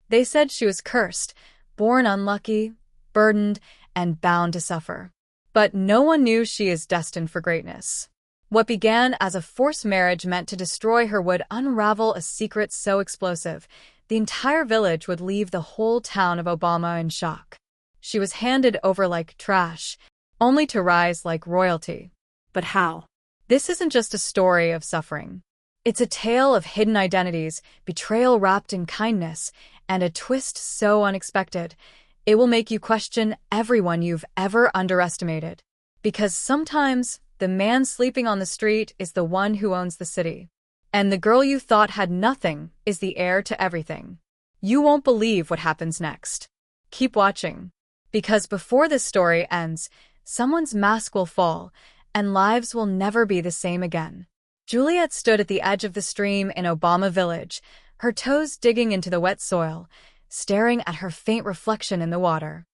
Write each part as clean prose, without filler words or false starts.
They said she was cursed, born unlucky, burdened, and bound to suffer. But no one knew she is destined for greatness. What began as a forced marriage meant to destroy her would unravel a secret so explosive, the entire village would leave the whole town of Obama in shock. She was handed over like trash, only to rise like royalty. But how? This isn't just a story of suffering. It's a tale of hidden identities, betrayal wrapped in kindness, and a twist so unexpected, it will make you question everyone you've ever underestimated. Because sometimes, the man sleeping on the street is the one who owns the city. And the girl you thought had nothing is the heir to everything. You won't believe what happens next. Keep watching. Because before this story ends, someone's mask will fall, and lives will never be the same again. Juliet stood at the edge of the stream in Obama Village, her toes digging into the wet soil, staring at her faint reflection in the water.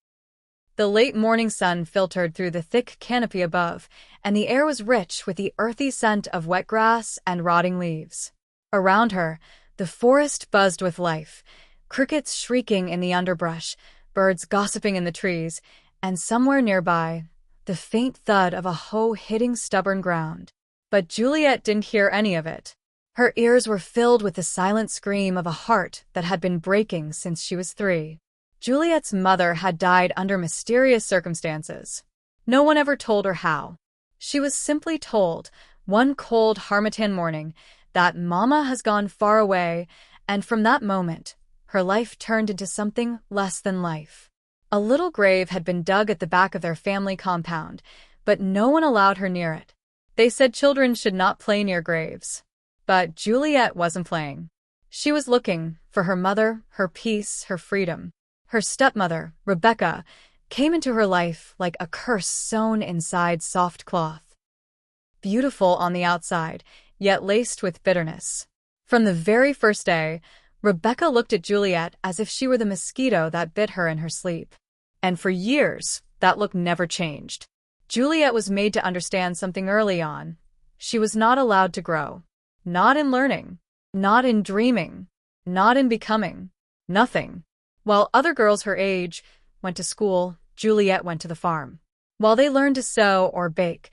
The late morning sun filtered through the thick canopy above, and the air was rich with the earthy scent of wet grass and rotting leaves. Around her, the forest buzzed with life, crickets shrieking in the underbrush, birds gossiping in the trees, and somewhere nearby, the faint thud of a hoe hitting stubborn ground. But Juliet didn't hear any of it. Her ears were filled with the silent scream of a heart that had been breaking since she was 3. Juliet's mother had died under mysterious circumstances. No one ever told her how. She was simply told, one cold harmattan morning, that Mama has gone far away, and from that moment, her life turned into something less than life. A little grave had been dug at the back of their family compound, but no one allowed her near it. They said children should not play near graves. But Juliet wasn't playing. She was looking for her mother, her peace, her freedom. Her stepmother, Rebecca, came into her life like a curse sewn inside soft cloth. Beautiful on the outside, yet laced with bitterness. From the very first day, Rebecca looked at Juliet as if she were the mosquito that bit her in her sleep. And for years, that look never changed. Juliet was made to understand something early on. She was not allowed to grow. Not in learning. Not in dreaming. Not in becoming. Nothing. While other girls her age went to school, Juliet went to the farm. While they learned to sew or bake,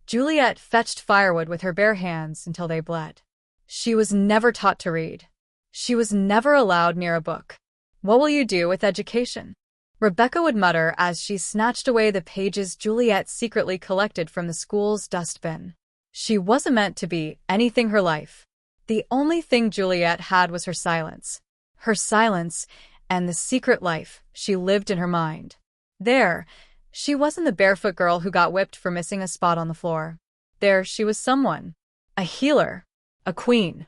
Juliet fetched firewood with her bare hands until they bled. She was never taught to read. She was never allowed near a book. What will you do with education? Rebecca would mutter as she snatched away the pages Juliet secretly collected from the school's dustbin. She wasn't meant to be anything her life. The only thing Juliet had was her silence. Her silence and the secret life she lived in her mind. There, she wasn't the barefoot girl who got whipped for missing a spot on the floor. There, she was someone. A healer. A queen.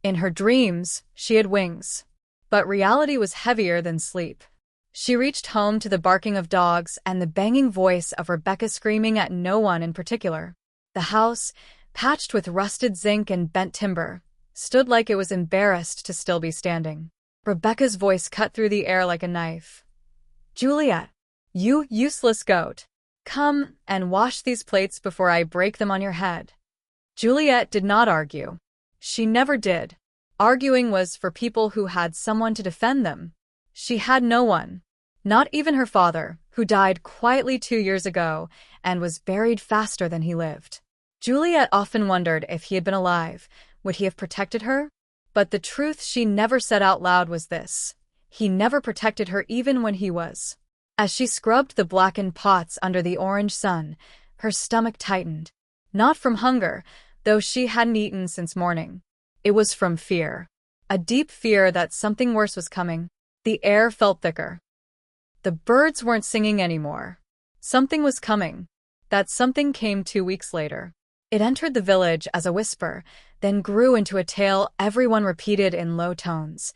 In her dreams, she had wings. But reality was heavier than sleep. She reached home to the barking of dogs and the banging voice of Rebecca screaming at no one in particular. The house, patched with rusted zinc and bent timber, stood like it was embarrassed to still be standing. Rebecca's voice cut through the air like a knife. Juliet, you useless goat. Come and wash these plates before I break them on your head. Juliet did not argue. She never did. Arguing was for people who had someone to defend them. She had no one. Not even her father, who died quietly 2 years ago and was buried faster than he lived. Juliet often wondered if he had been alive, would he have protected her? But the truth she never said out loud was this: he never protected her even when he was. As she scrubbed the blackened pots under the orange sun, her stomach tightened. Not from hunger, though she hadn't eaten since morning. It was from fear. A deep fear that something worse was coming. The air felt thicker. The birds weren't singing anymore. Something was coming. That something came 2 weeks later. It entered the village as a whisper, then grew into a tale everyone repeated in low tones.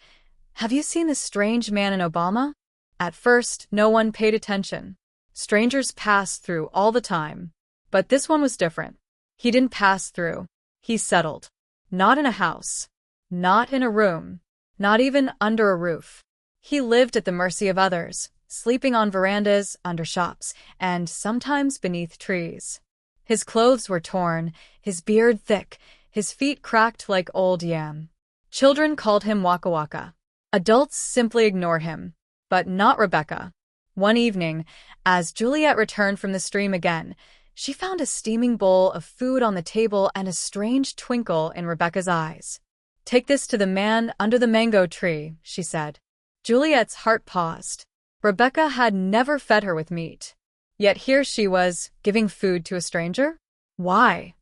Have you seen this strange man in Obama? At first, no one paid attention. Strangers passed through all the time. But this one was different. He didn't pass through. He settled. Not in a house. Not in a room. Not even under a roof. He lived at the mercy of others, sleeping on verandas, under shops, and sometimes beneath trees. His clothes were torn, his beard thick, his feet cracked like old yam. Children called him Waka Waka. Adults simply ignore him, but not Rebecca. One evening, as Juliet returned from the stream again, she found a steaming bowl of food on the table and a strange twinkle in Rebecca's eyes. "Take this to the man under the mango tree," she said. Juliet's heart paused. Rebecca had never fed her with meat. Yet here she was, giving food to a stranger? Why?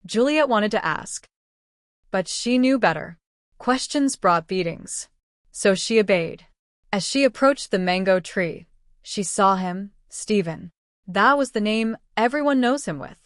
Juliet wanted to ask. But she knew better. Questions brought beatings. So she obeyed. As she approached the mango tree, she saw him, Stephen. That was the name everyone knows him with.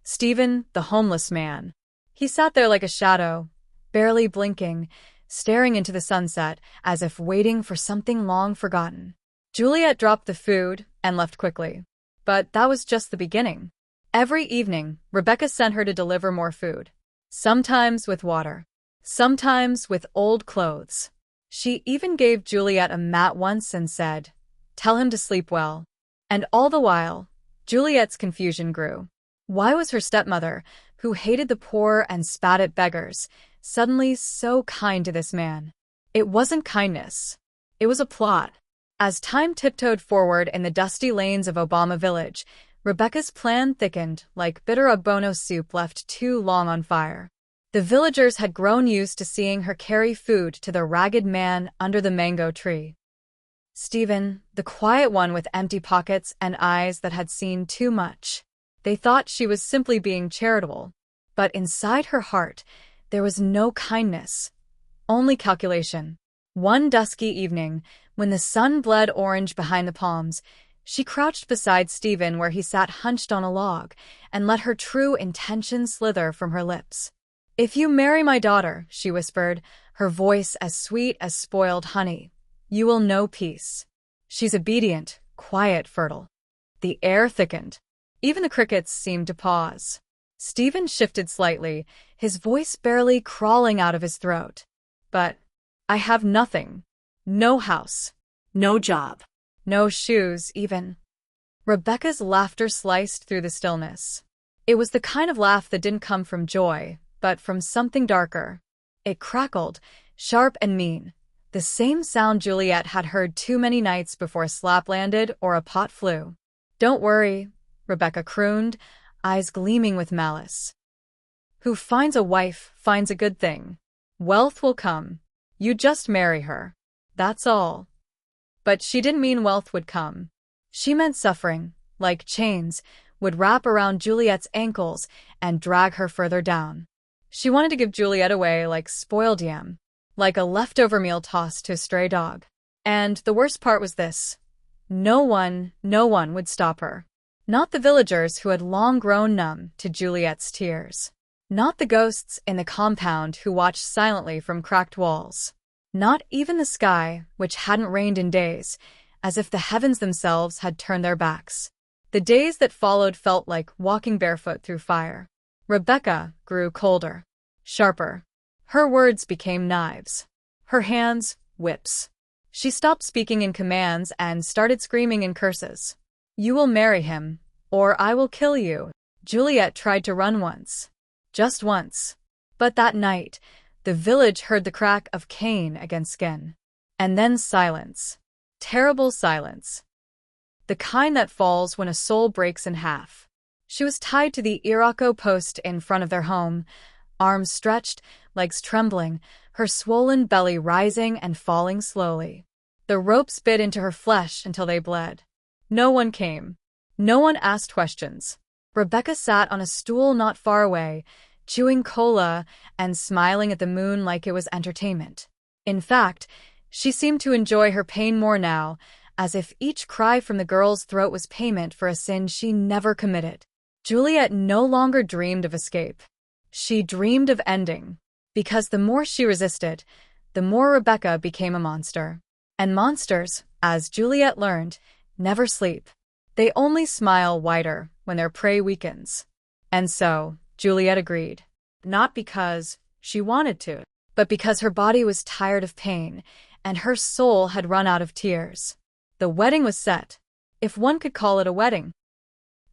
Stephen, the homeless man. He sat there like a shadow, barely blinking, staring into the sunset as if waiting for something long forgotten. Juliet dropped the food and left quickly. But that was just the beginning. Every evening, Rebecca sent her to deliver more food. Sometimes with water. Sometimes with old clothes. She even gave Juliet a mat once and said, "Tell him to sleep well." And all the while, Juliet's confusion grew. Why was her stepmother, who hated the poor and spat at beggars, suddenly so kind to this man? It wasn't kindness. It was a plot. As time tiptoed forward in the dusty lanes of Obama Village, Rebecca's plan thickened like bitter ogbono soup left too long on fire. The villagers had grown used to seeing her carry food to the ragged man under the mango tree. Stephen, the quiet one with empty pockets and eyes that had seen too much. They thought she was simply being charitable. But inside her heart, there was no kindness, only calculation. One dusky evening, when the sun bled orange behind the palms, she crouched beside Stephen where he sat hunched on a log and let her true intention slither from her lips. "If you marry my daughter," she whispered, her voice as sweet as spoiled honey, "you will know peace." She's obedient, quiet, fertile. The air thickened. Even the crickets seemed to pause. Stephen shifted slightly, his voice barely crawling out of his throat. "But I have nothing. No house. No job. No shoes, even." Rebecca's laughter sliced through the stillness. It was the kind of laugh that didn't come from joy, but from something darker. It crackled, sharp and mean, the same sound Juliet had heard too many nights before a slap landed or a pot flew. "Don't worry," Rebecca crooned, eyes gleaming with malice. "Who finds a wife finds a good thing. Wealth will come. You just marry her. That's all." But she didn't mean wealth would come. She meant suffering, like chains, would wrap around Juliet's ankles and drag her further down. She wanted to give Juliet away like spoiled yam, like a leftover meal tossed to a stray dog. And the worst part was this. No one would stop her. Not the villagers who had long grown numb to Juliet's tears. Not the ghosts in the compound who watched silently from cracked walls. Not even the sky, which hadn't rained in days, as if the heavens themselves had turned their backs. The days that followed felt like walking barefoot through fire. Rebecca grew colder, sharper. Her words became knives. Her hands, whips. She stopped speaking in commands and started screaming in curses. "You will marry him, or I will kill you." Juliet tried to run once. Just once. But that night, the village heard the crack of cane against skin. And then silence. Terrible silence. The kind that falls when a soul breaks in half. She was tied to the Irako post in front of their home, arms stretched, legs trembling, her swollen belly rising and falling slowly. The ropes bit into her flesh until they bled. No one came. No one asked questions. Rebecca sat on a stool not far away, chewing cola and smiling at the moon like it was entertainment. In fact, she seemed to enjoy her pain more now, as if each cry from the girl's throat was payment for a sin she never committed. Juliet no longer dreamed of escape. She dreamed of ending. Because the more she resisted, the more Rebecca became a monster. And monsters, as Juliet learned, never sleep. They only smile wider when their prey weakens. And so, Juliet agreed. Not because she wanted to, but because her body was tired of pain, and her soul had run out of tears. The wedding was set, if one could call it a wedding.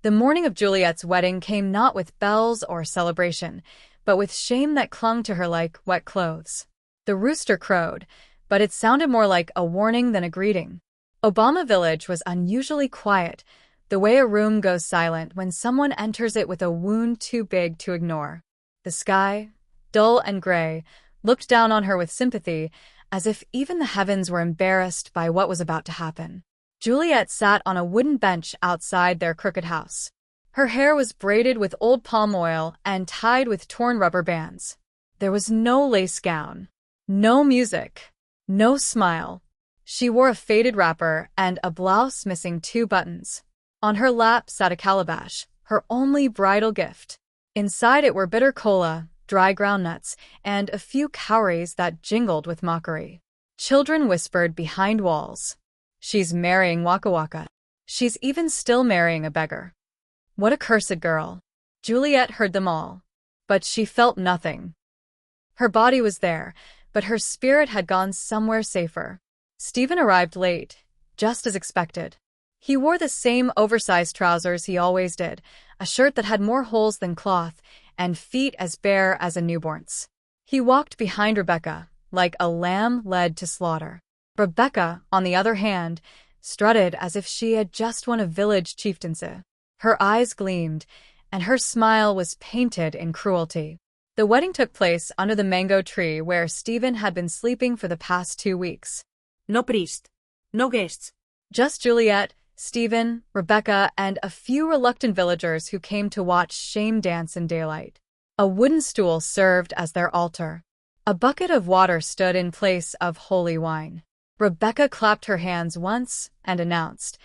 The morning of Juliet's wedding came not with bells or celebration, but with shame that clung to her like wet clothes. The rooster crowed, but it sounded more like a warning than a greeting. Obama Village was unusually quiet, the way a room goes silent when someone enters it with a wound too big to ignore. The sky, dull and gray, looked down on her with sympathy, as if even the heavens were embarrassed by what was about to happen. Juliet sat on a wooden bench outside their crooked house. Her hair was braided with old palm oil and tied with torn rubber bands. There was no lace gown, no music, no smile. She wore a faded wrapper and a blouse missing 2 buttons. On her lap sat a calabash, her only bridal gift. Inside it were bitter cola, dry groundnuts, and a few cowries that jingled with mockery. Children whispered behind walls. She's marrying Waka Waka. She's even still marrying a beggar. What a cursed girl. Juliet heard them all. But she felt nothing. Her body was there, but her spirit had gone somewhere safer. Stephen arrived late, just as expected. He wore the same oversized trousers he always did, a shirt that had more holes than cloth, and feet as bare as a newborn's. He walked behind Rebecca, like a lamb led to slaughter. Rebecca, on the other hand, strutted as if she had just won a village chieftaincy. Her eyes gleamed, and her smile was painted in cruelty. The wedding took place under the mango tree where Stephen had been sleeping for the past 2 weeks. No priest, no guests. Just Juliet, Stephen, Rebecca, and a few reluctant villagers who came to watch shame dance in daylight. A wooden stool served as their altar. A bucket of water stood in place of holy wine. Rebecca clapped her hands once and announced,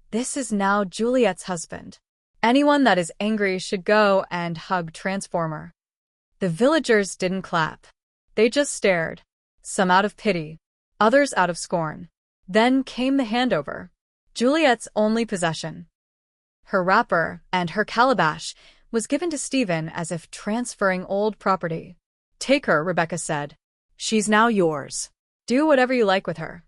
"This is now Juliet's husband. Anyone that is angry should go and hug Transformer." The villagers didn't clap. They just stared, some out of pity, others out of scorn. Then came the handover. Juliet's only possession. Her wrapper and her calabash was given to Stephen as if transferring old property. "Take her," Rebecca said. "She's now yours. Do whatever you like with her."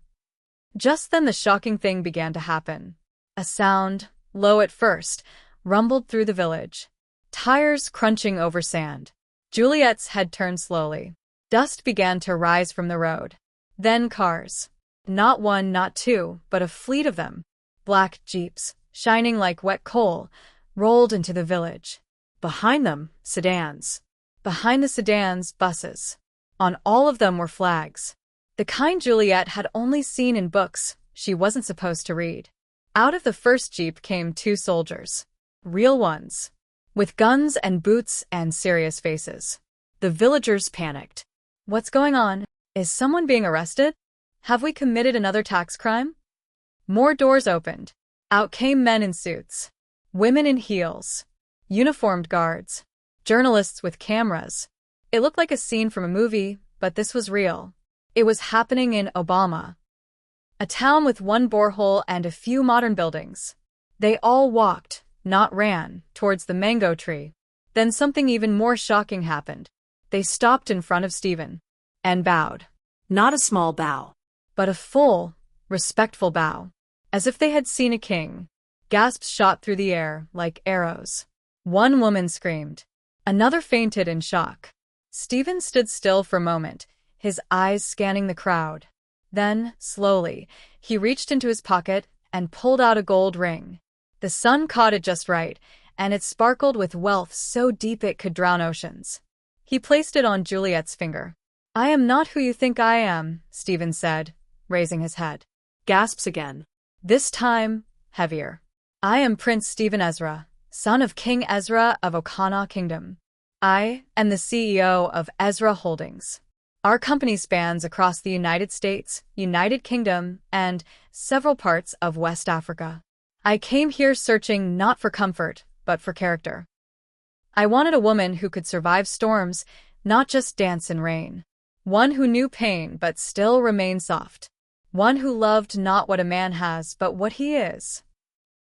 Just then the shocking thing began to happen. A sound, low at first, rumbled through the village. Tires crunching over sand. Juliet's head turned slowly. Dust began to rise from the road. Then cars. Not one, not two, but a fleet of them. Black jeeps, shining like wet coal, rolled into the village. Behind them, sedans. Behind the sedans, buses. On all of them were flags. The kind Juliet had only seen in books she wasn't supposed to read. Out of the first jeep came 2 soldiers. Real ones. With guns and boots and serious faces. The villagers panicked. "What's going on? Is someone being arrested? Have we committed another tax crime?" More doors opened. Out came men in suits. Women in heels. Uniformed guards. Journalists with cameras. It looked like a scene from a movie, but this was real. It was happening in Obama. A town with 1 borehole and a few modern buildings. They all walked, not ran, towards the mango tree. Then something even more shocking happened. They stopped in front of Stephen. And bowed. Not a small bow. But a full, respectful bow. As if they had seen a king. Gasps shot through the air like arrows. One woman screamed. Another fainted in shock. Stephen stood still for a moment, his eyes scanning the crowd. Then, slowly, he reached into his pocket and pulled out a gold ring. The sun caught it just right, and it sparkled with wealth so deep it could drown oceans. He placed it on Juliet's finger. "I am not who you think I am," Stephen said, raising his head. Gasps again. This time, heavier. "I am Prince Stephen Ezra, son of King Ezra of Okana Kingdom. I am the CEO of Ezra Holdings. Our company spans across the United States, United Kingdom, and several parts of West Africa. I came here searching not for comfort, but for character. I wanted a woman who could survive storms, not just dance in rain. One who knew pain but still remained soft. One who loved not what a man has, but what he is."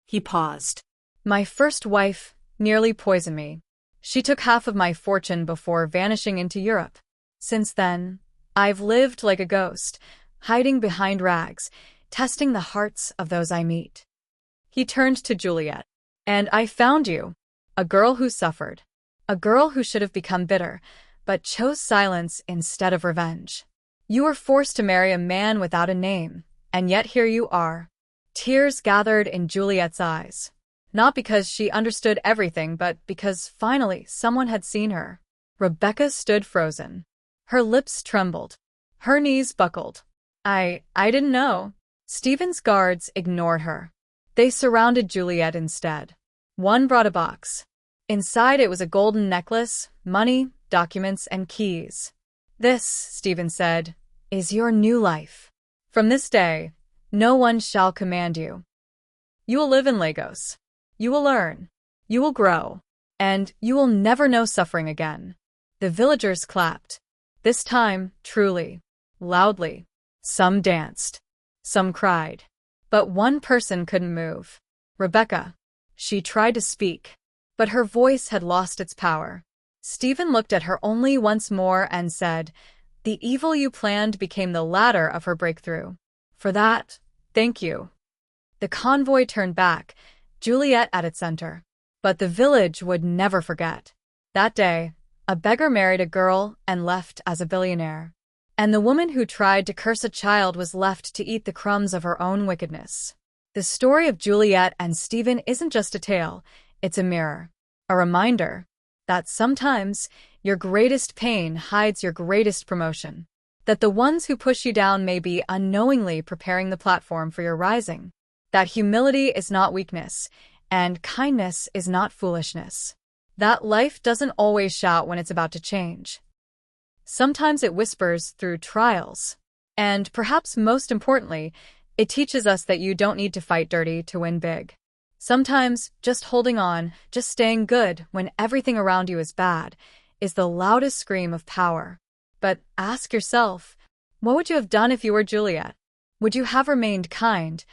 He paused. "My first wife nearly poisoned me. She took half of my fortune before vanishing into Europe. Since then, I've lived like a ghost, hiding behind rags, testing the hearts of those I meet." He turned to Juliet. "And I found you. A girl who suffered. A girl who should have become bitter, but chose silence instead of revenge. You were forced to marry a man without a name, and yet here you are. Tears gathered in Juliet's eyes. Not because she understood everything, but because finally someone had seen her. Rebecca stood frozen. Her lips trembled. Her knees buckled. I didn't know. Stephen's guards ignored her. They surrounded Juliet instead. One brought a box. Inside it was a golden necklace, money, documents, and keys. This, Stephen said, is your new life. From this day, no one shall command you. You will live in Lagos. You will learn. You will grow. And you will never know suffering again. The villagers clapped. This time, truly, loudly. Some danced. Some cried. But one person couldn't move. Rebecca. She tried to speak, but her voice had lost its power. Stephen looked at her only once more and said, "The evil you planned became the ladder of her breakthrough. For that, thank you." The convoy turned back, Juliet at its center. But the village would never forget. That day, a beggar married a girl and left as a billionaire. And the woman who tried to curse a child was left to eat the crumbs of her own wickedness. The story of Juliet and Stephen isn't just a tale, it's a mirror. A reminder that sometimes your greatest pain hides your greatest promotion. That the ones who push you down may be unknowingly preparing the platform for your rising. That humility is not weakness, and kindness is not foolishness. That life doesn't always shout when it's about to change. Sometimes it whispers through trials. And perhaps most importantly, it teaches us that you don't need to fight dirty to win big. Sometimes just holding on, just staying good when everything around you is bad, is the loudest scream of power. But ask yourself, what would you have done if you were Juliet? Would you have remained kind,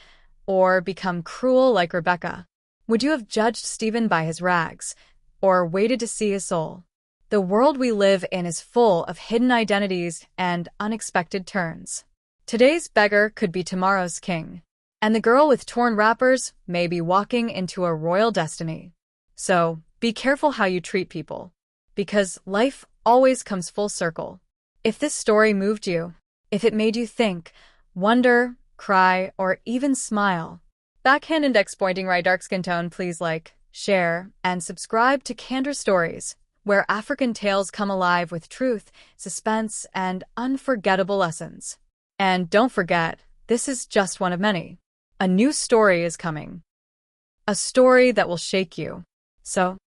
or become cruel like Rebecca? Would you have judged Stephen by his rags, or waited to see his soul? The world we live in is full of hidden identities and unexpected turns. Today's beggar could be tomorrow's king, and the girl with torn wrappers may be walking into a royal destiny. So, be careful how you treat people, because life always comes full circle. If this story moved you, if it made you think, wonder, cry, or even smile, backhand index pointing right dark skin tone, please like, share, and subscribe to Candor Stories, where African tales come alive with truth, suspense, and unforgettable lessons. And don't forget, this is just one of many. A new story is coming. A story that will shake you. So,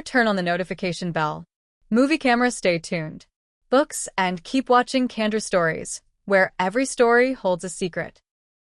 turn on the notification bell. Movie camera, stay tuned. Books, and keep watching Candor Stories, where every story holds a secret.